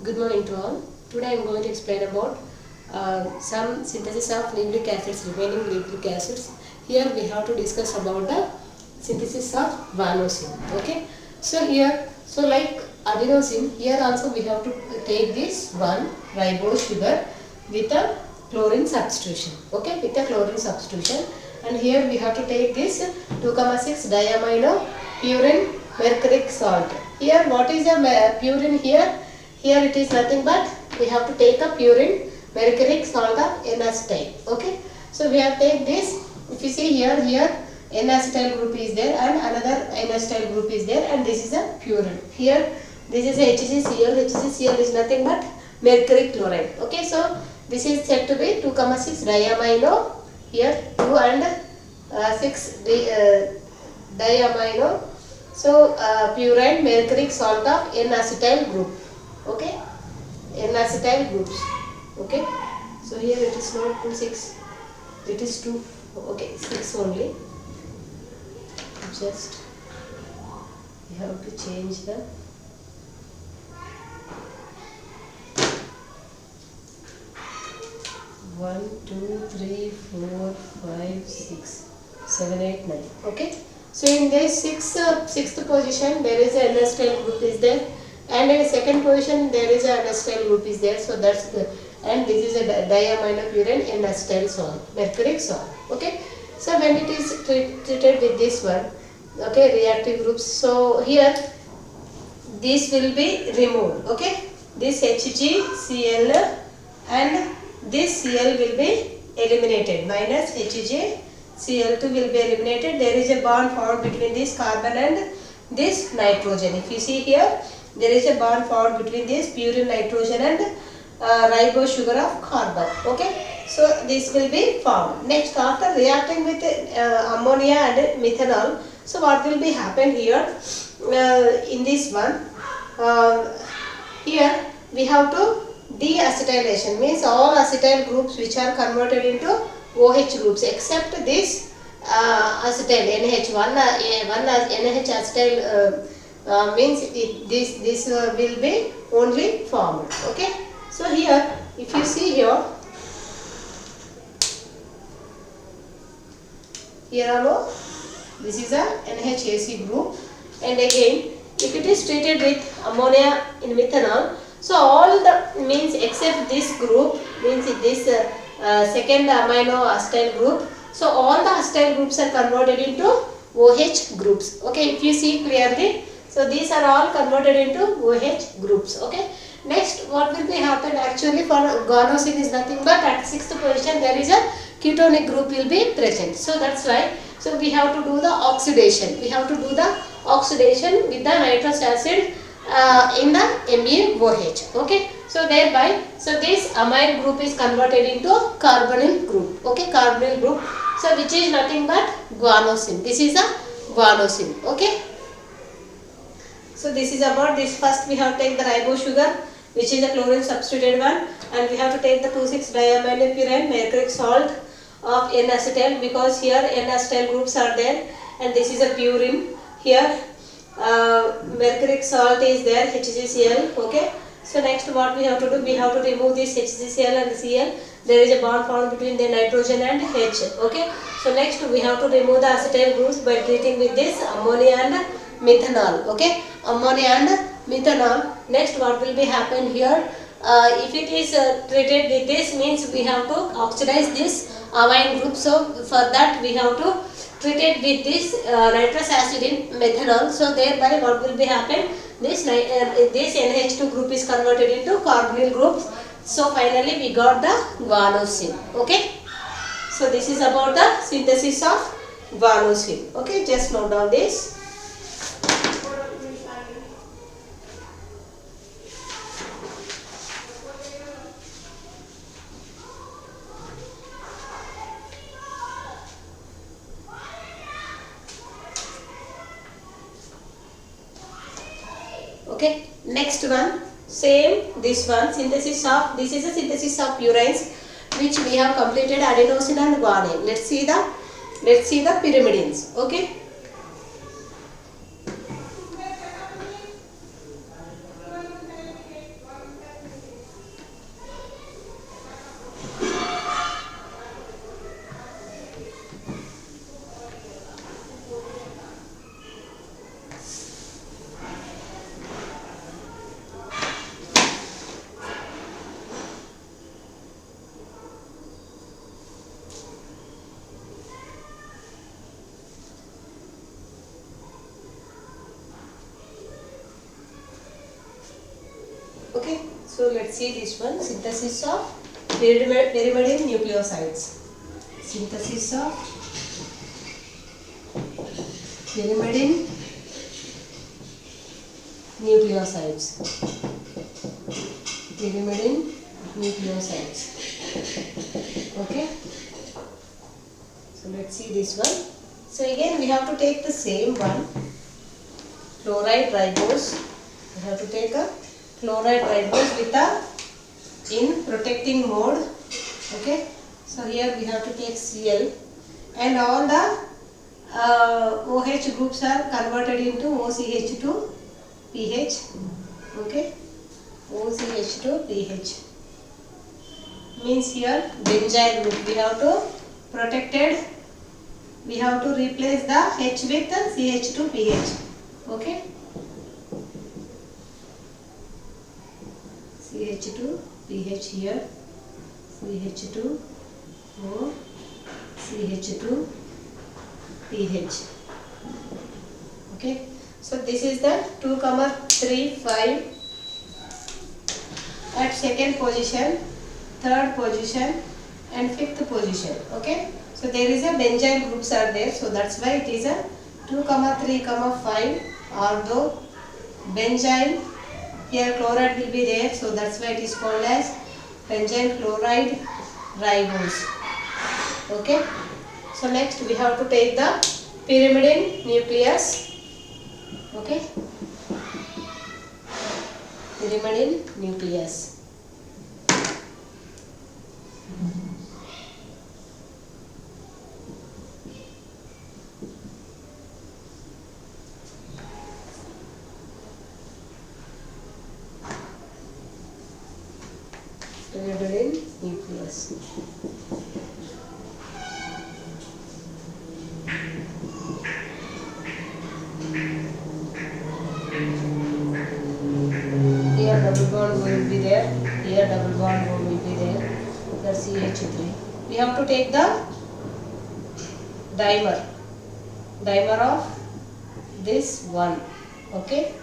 Good morning to all. Today I am going to explain about some synthesis of nucleic acids, remaining nucleic acids. Here we have to discuss about the synthesis of vanosine. Okay. So here, like adenosine, here also we have to take this one ribose sugar with a chlorine substitution. Okay, with a chlorine substitution. And here we have to take this 2,6 diamino purine mercuric salt. Here what is the purine here? Here it is nothing but we have to take a purine mercuric salt of N-acetyl. Okay. So we have to take this. If you see here N-acetyl group is there and another N-acetyl group is there, and this is a purine. Here this is a HCl. HCl is nothing but mercury chloride. Okay. So this is said to be 2,6 diamino. Here 2 and 6 diamino. So purine mercuric salt of N-acetyl group. Okay, N-acetyl groups. Okay, so here it is not 2 6, it is 2. Okay, 6 only. Just you have to change the one, 2, 3, 4, 5, 6, 7, 8, 9. Okay. So in this sixth position there is a N-acetyl group is there, and in second position there is a N-acetyl group is there. So that's the, and this is a diaminopurine N-acetyl salt, mercuric salt. Okay. So when it is treated with this one, okay, reactive groups. So here this will be removed. Okay, this HgCl and this Cl will be eliminated, minus HgCl2 will be eliminated. There is a bond formed between this carbon and this nitrogen. If you see here, there is a bond formed between this purine nitrogen and ribose sugar of carbon. Okay, so this will be formed. Next, after reacting with ammonia and methanol, so what will be happen here in this one? Here we have to deacetylation, means all acetyl groups which are converted into OH groups except this acetyl NH. One NH acetyl means this will be only formed. Okay. So here if you see here also this is a NHAC group, and again if it is treated with ammonia in methanol, so all the means except this group, means this second amino acetyl group, so all the acetyl groups are converted into OH groups. Okay, if you see clearly, so these are all converted into OH groups. Okay. Next, what will be happen actually for guanosine is nothing but at 6th position there is a ketonic group will be present. So that's why, so we have to do the oxidation. We have to do the oxidation with the nitrous acid in the MeOH. Okay. So thereby, so this amide group is converted into carbonyl group. Okay, carbonyl group. So which is nothing but guanosine. This is a guanosine. Okay. So this is about this. First we have to take the ribose sugar, which is a chlorine substituted one, and we have to take the 2,6-diaminopurine mercuric salt of N-acetyl, because here N-acetyl groups are there, and this is a purine. Here mercuric salt is there, HgCl. Okay. So next what we have to do, we have to remove this HgCl and Cl. There is a bond formed between the nitrogen and H. Okay. So next we have to remove the acetyl groups by treating with this ammonia and methanol. Okay, ammonia and methanol. Next what will be happen here, if it is treated with this, means we have to oxidize this amine group. So for that we have to treat it with this nitrous acid in methanol. So thereby what will be happen, this NH2 group is converted into carbonyl groups. So finally we got the guanosine. Okay, so this is about the synthesis of guanosine. Okay, just note down this. Okay, next one, same this one, synthesis of, this is a synthesis of purines which we have completed adenosine and guanine. Let's see the pyrimidines. Okay, So let's see this one, synthesis of pyrimidine nucleosides. Synthesis of pyrimidine nucleosides. Pyrimidine nucleosides. Okay. So let's see this one. So again we have to take the same one, chloride ribose. We have to take a chloride ribose with a in protecting mode. Okay. So here we have to take Cl, and all the OH groups are converted into OCH to pH. Okay. OCH to pH. Means here benzyl group. We have to protected. We have to replace the H with CH to pH. Okay. CH to pH here. CH to O. CH to pH. Okay. So this is the 2, 3, 5 at second position, third position and fifth position. Okay. So there is a benzyl groups are there. So that's why it is a 2, 3, 5. Although benzyl, here chloride will be there. So that's why it is called as benzyl chloride ribose. Okay. So next we have to take the pyrimidine nucleus. Okay. Pyrimidine nucleus. Pyrimidine nucleus. Here double bond will be there. Here double bond will be there. Here CH3. We have to take the dimer. Dimer of this one. Okay.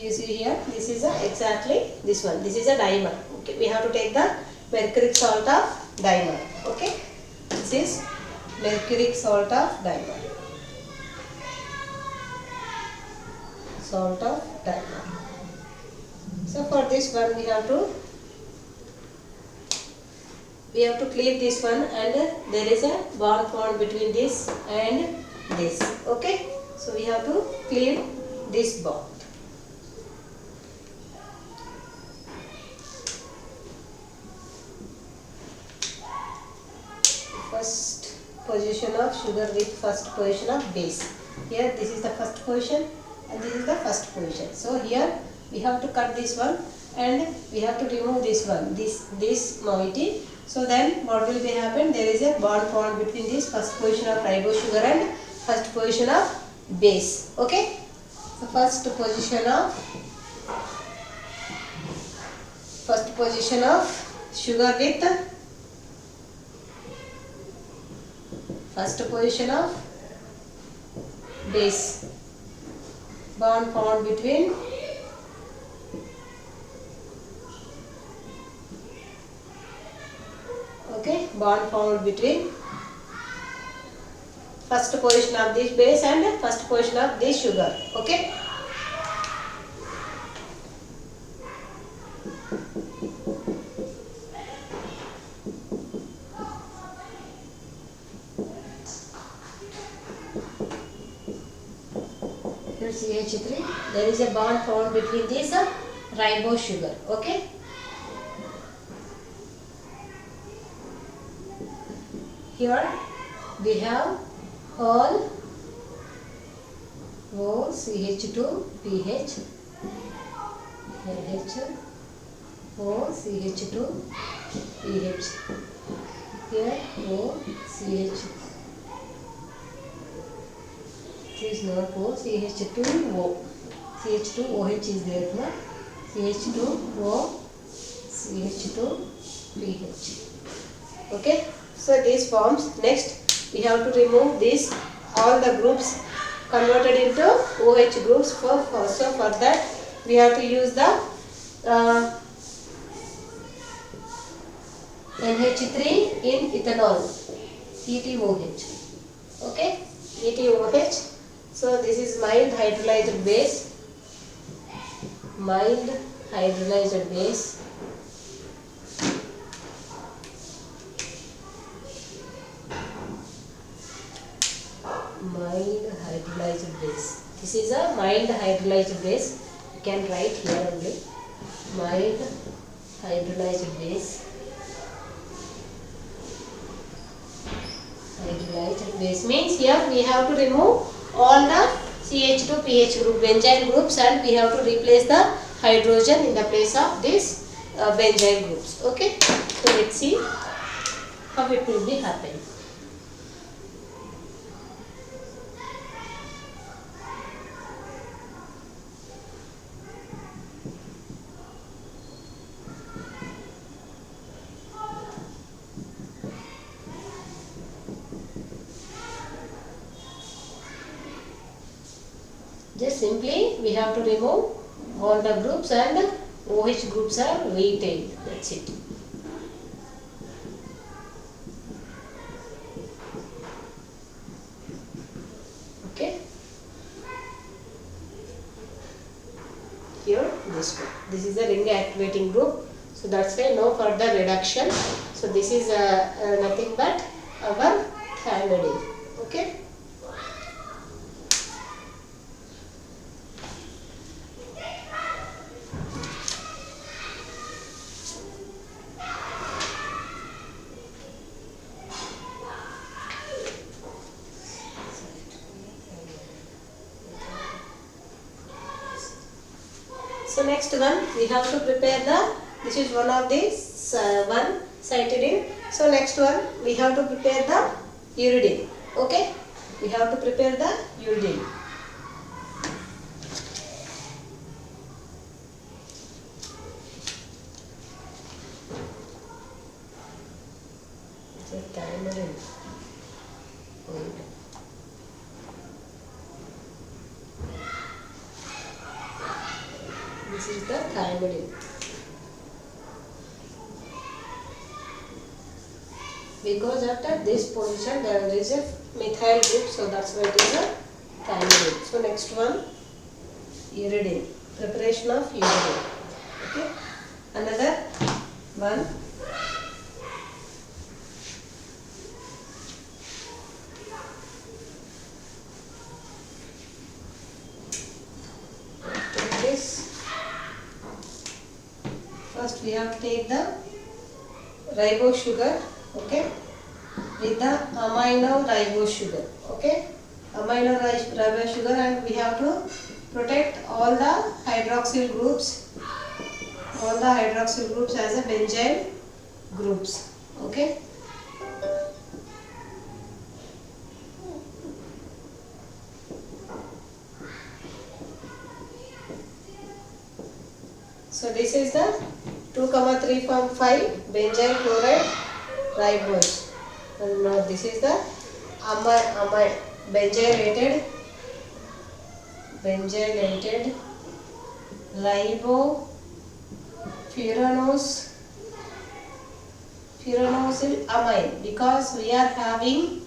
You see here, this is exactly this one. This is a dimer. Okay, we have to take the mercuric salt of dimer. Okay, this is mercuric salt of dimer. Salt of dimer. So for this one, we have to clear this one, and there is a bond formed between this and this. Okay, so we have to clear this bond. First position of sugar with first position of base. Here this is the first position and this is the first position. So here we have to cut this one and we have to remove this one, this moiety. So then what will be happen? There is a bond formed between this first position of ribose sugar and first position of base. Okay. So first position of sugar with first position of base, bond formed between bond formed between first position of this base and first position of this sugar. Okay. Here CH3, there is a bond formed between this ribose sugar. Okay. Here we have whole OCH2PH, here H, OCH2PH, here OCH. This is not O, CH2O. CH2OH is there, no? CH2O, CH2PH. Okay, so this forms. Next, we have to remove this all the groups converted into OH groups. So for that we have to use the NH3 in ethanol, ETOH. Okay, ETOH. So this is mild hydrolyzed base. Mild hydrolyzed base. Mild hydrolyzed base. This is a mild hydrolyzed base. You can write here only. Mild hydrolyzed base. Hydrolyzed base means here we have to remove all the CH2 pH group benzyl groups, and we have to replace the hydrogen in the place of this benzyl groups. Okay, so let's see how it will be happen. Just simply we have to remove all the groups and OH groups are retained. That's it. Okay. Here this one. This is a ring activating group. So that's why no further reduction. So this is nothing but our thymidine. Okay. So next one we have to prepare the, this is one of these one cytidine. So next one we have to prepare the uridine. Okay, we have to prepare the uridine. It's a thymidine. This is the thymidine. Because after this position there is a methyl group, so that's why it is a thymidine. So next one, uridine. Preparation of uridine. Okay. Another one. First we have to take the ribose sugar, okay, with the amino ribose sugar, okay, amino ribose sugar, and we have to protect all the hydroxyl groups, as a benzyl groups, okay. So this is the 2,3.5 benzyl chloride ribose. And now this is the benzylated furanosyl amine, because we are having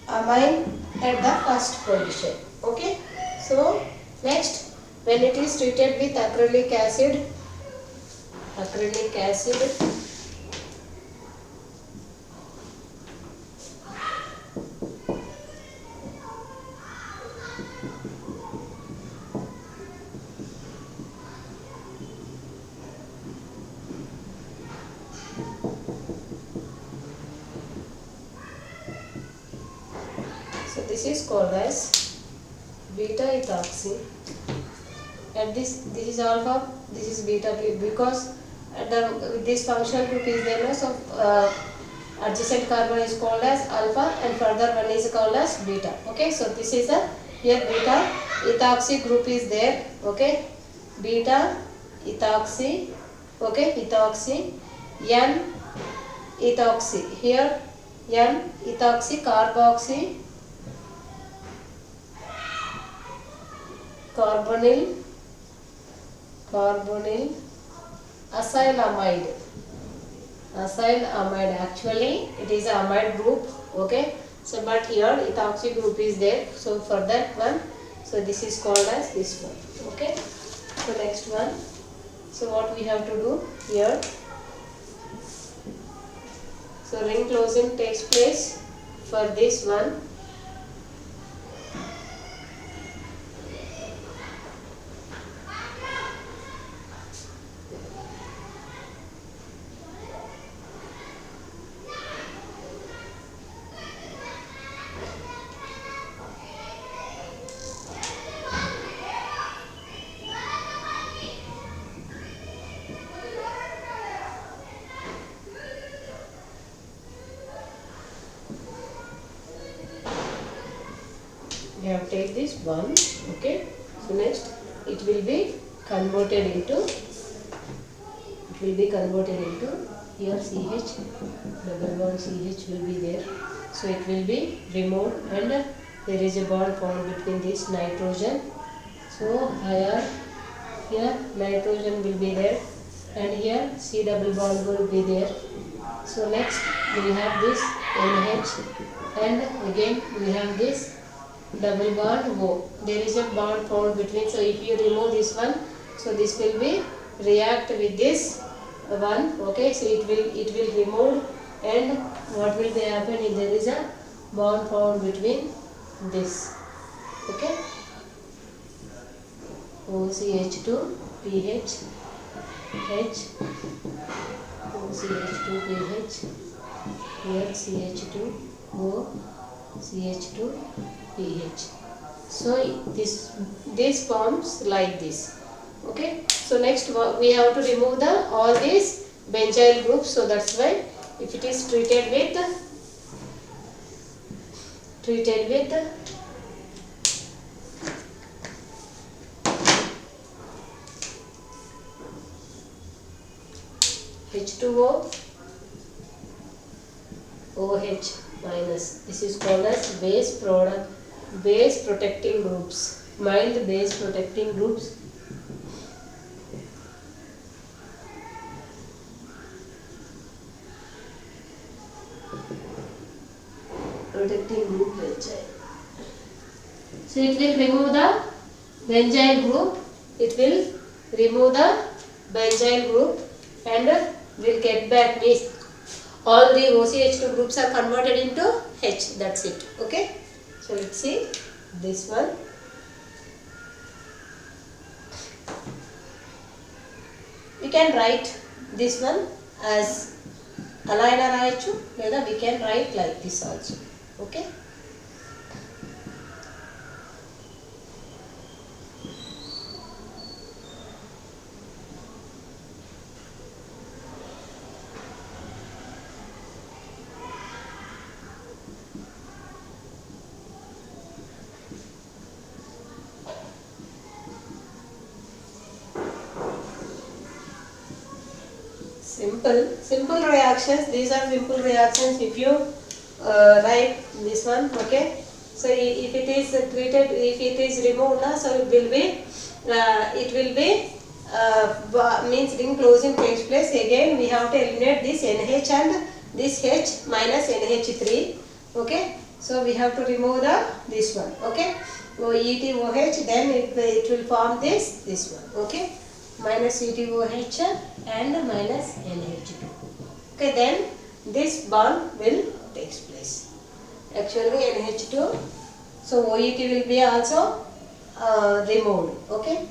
amine at the first position. Okay. So next, when it is treated with acrylic acid, so this is called as beta ethoxy. And this is alpha, this is beta, because at the this functional group is there, so adjacent carbon is called as alpha and further one is called as beta. Okay, so this is a, here beta ethoxy group is there. Okay, beta ethoxy, okay, ethoxy, N ethoxy, here N ethoxy carboxy carbonyl acylamide. Acylamide, actually it is a amide group, okay. So but here ethoxy group is there, so for that one, so this is called as this one, okay. So next one, so what we have to do here, so ring closing takes place for this one. We have take this one, okay. So next it will be converted into here CH, double bond CH will be there, so it will be removed and there is a bond formed between this nitrogen. So here nitrogen will be there and here C double bond will be there. So next we have this NH and again we have this double bond O. There is a bond formed between, so if you remove this one, so this will be react with this one, okay. So it will remove and what will be happen if there is a bond formed between this, okay. OCH2 pH H, OCH2 pH, here CH2 O, CH2 pH. So this forms like this, okay. So next we have to remove all these benzyl groups, so that's why if it is treated with H2O OH minus, this is called as base protecting groups, mild base protecting groups. Protecting group benzyl. So it will remove the benzyl group, and will get back means all the OCH2 groups are converted into H, that's it, okay. So let's see this one. We can write this one as alina raichu, లేదా we can write like this also, okay. Simple reactions, these are simple reactions if you write this one, okay. So if it is treated, if it is removed, so it will be means ring closing takes place. Again we have to eliminate this NH and this H minus NH3, okay. So we have to remove this one, okay. ETOH, then it will form this one, okay. Minus ETOH and minus NH2, okay. Then this bond will takes place, actually NH2, so OET will be also removed, okay.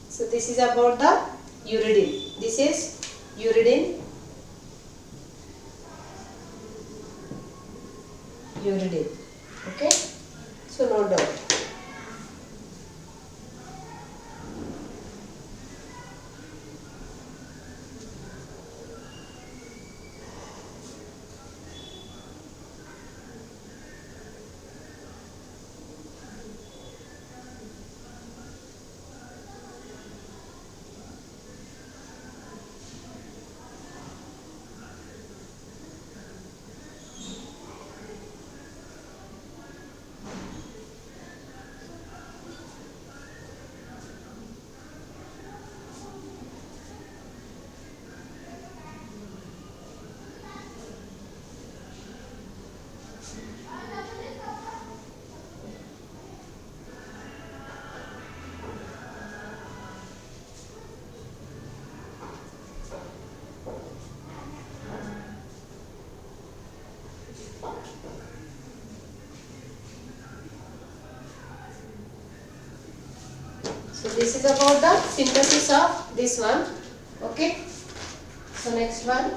So this is about the uridine. This is uridine, okay. So no doubt. So this is about the synthesis of this one. Okay. So next one.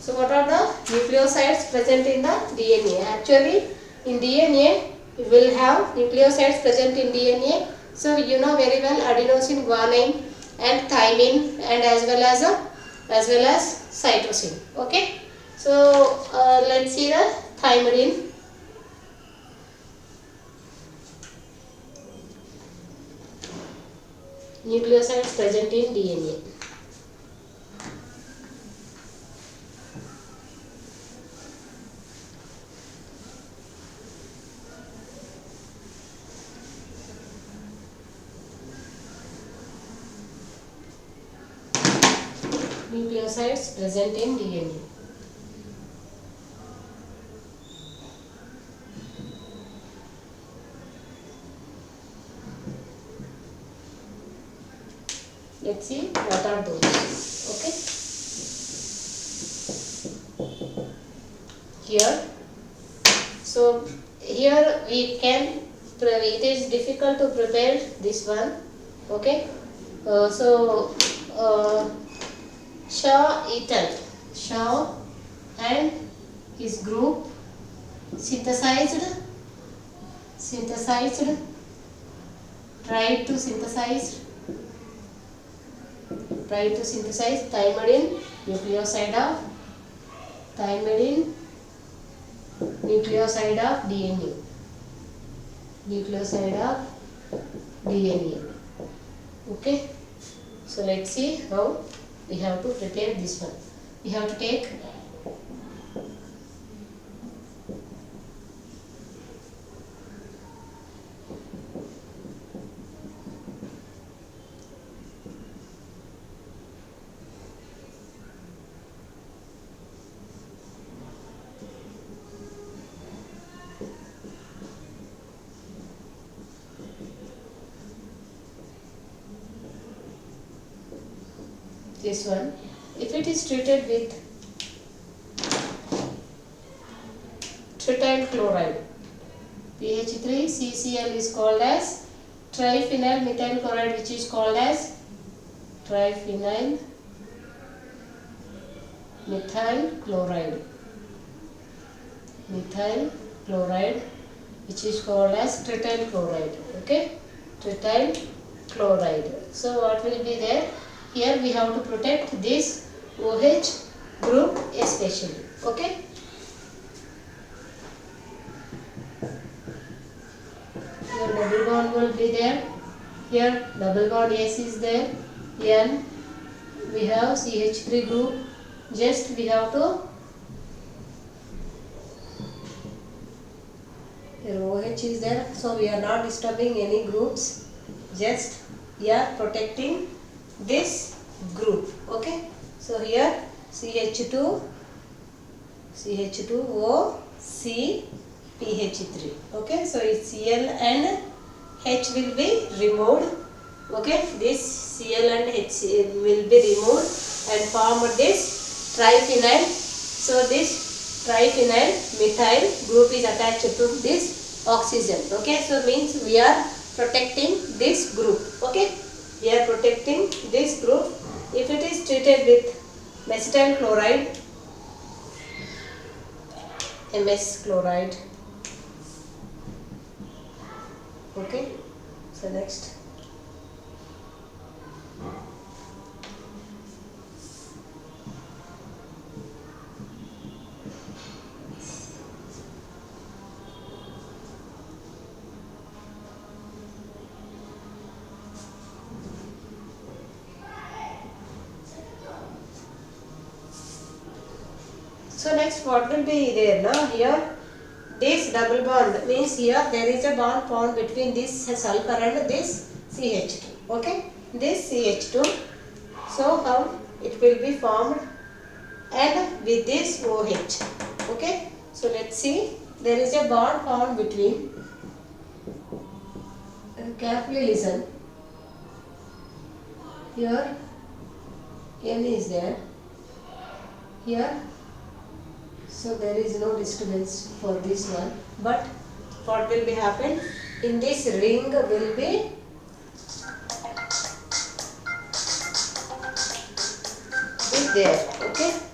So what are the nucleosides present in the DNA? Actually, in DNA, we will have nucleosides present in DNA. So you know very well adenosine, guanine, and thymine, and as well as cytosine. Okay. So let's see the thymidine. Nucleosides present in DNA. Nucleosides present in DNA. Let's see what are those. Okay. Here. So here we can. It is difficult to prepare this one. Okay. Shaw et al. Shaw and his group synthesized, tried to synthesize thymidine nucleoside of DNA. Okay. So let's see how we have to prepare this one. We have to take this one. If it is treated with trityl chloride, PH3CCl is called as triphenyl methyl chloride, which is called as triphenyl methyl chloride, which is called as trityl chloride. Okay, trityl chloride. So what will be there? Here we have to protect this OH group especially. Okay. Here double bond will be there. Here double bond S is there. N we have CH3 group. Just we have to here OH is there. So we are not disturbing any groups. Just we are protecting this group. Okay. So here CH2 O C PH3. Okay. So its Cl and H will be removed. Okay. This Cl and H will be removed and form this triphenyl. So this triphenyl methyl group is attached to this oxygen. Okay. So means we are protecting this group. Okay. We are protecting this group. If it is treated with methyl chloride, MS chloride. Okay. So next. So next what will be there now? Here this double bond means here there is a bond formed between this sulfur and this CH2. Okay, this CH2. So how it will be formed and with this OH. Okay, so let's see, there is a bond formed between, carefully listen, here N is there, here. So there is no disturbance for this one, but what will be happen? in this ring will be there. Okay.